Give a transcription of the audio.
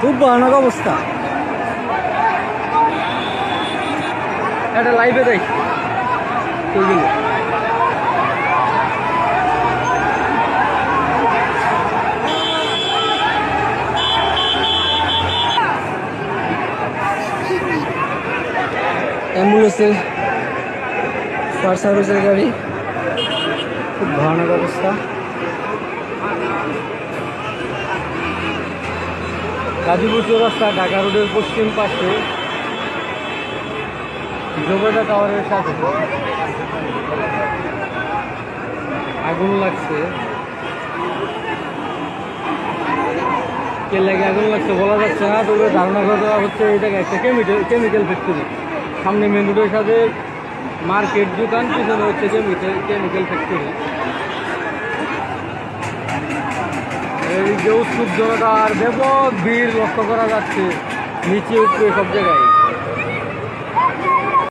খুব ভয়ানক অবস্থা। একটা লাইভে দেখ অ্যাম্বুলেন্সের ফায়ার সার্ভিসের গাড়ি, খুব ভয়ানক অবস্থা। গাজীপুর চৌরাস্তা ঢাকা রোডের পশ্চিম পাশে জোগাটা টাওয়ারের সাথে আগুন লাগছে। কে লাগে আগুন লাগছে বলা যাচ্ছে না, তবে ধারণা করে দেওয়া হচ্ছে এটা একটা কেমিক্যাল ফ্যাক্টরি। সামনে মেন রোডের সাথে মার্কেট দোকান, পিছনে হচ্ছে কেমিক্যাল ফ্যাক্টরি। এই যে উৎসুক জনতা আর ব্যাপক ভিড় লক্ষ্য করা যাচ্ছে, নিচে উপরে সব জায়গায়।